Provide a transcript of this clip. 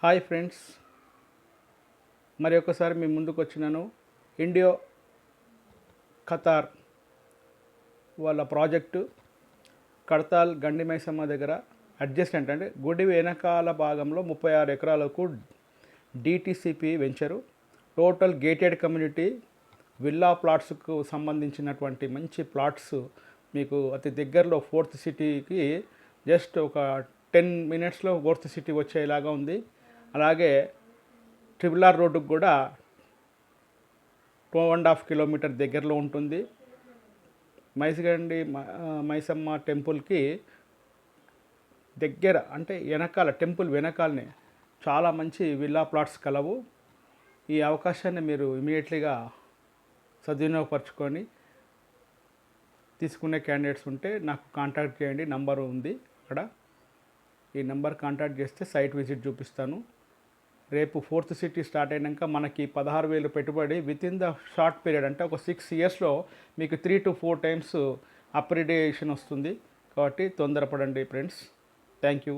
Hi friends, మరి ఒకసారి మీ ముందుకు వచ్చినాను. ఇండియో ఖతార్ వాళ్ళ ప్రాజెక్టు కడతాల్ గండి మైసమ్మ దగ్గర అడ్జస్టెంట్ అంటే గుడి వెనకాల భాగంలో 36 ఎకరాలకు DTCP venture. Total gated community villa ప్లాట్స్కు సంబంధించినటువంటి మంచి ప్లాట్స్ మీకు అతి దగ్గరలో ఫోర్త్ సిటీకి జస్ట్ ఒక 10 మినిట్స్లో ఫోర్త్ సిటీ వచ్చేలాగా ఉంది. అలాగే ట్రిపుల్ ఆర్ రోడ్డుకు కూడా 2.5 కిలోమీటర్ దగ్గరలో ఉంటుంది. మైసిగండి మైసమ్మ టెంపుల్కి దగ్గర అంటే వెనకాల టెంపుల్ వెనకాలనే చాలా మంచి విల్లా ప్లాట్స్ కలవు. ఈ అవకాశాన్ని మీరు ఇమీడియట్లీగా సద్వినియోగపరచుకొని తీసుకునే క్యాండిడేట్స్ ఉంటే నాకు కాంటాక్ట్ చేయండి. నంబరు ఉంది అక్కడ. ఈ నెంబర్ కాంటాక్ట్ చేస్తే సైట్ విజిట్ చూపిస్తాను. రేపు ఫోర్త్ సిటీ స్టార్ట్ అయినాక మనకి 16,000 పెట్టుబడి with in the short period అంటే ఒక 6 ఇయర్స్లో మీకు 3 to 4 టైమ్స్ అప్గ్రేడేషన్ వస్తుంది. కాబట్టి తొందరపడండి ఫ్రెండ్స్. Thank you.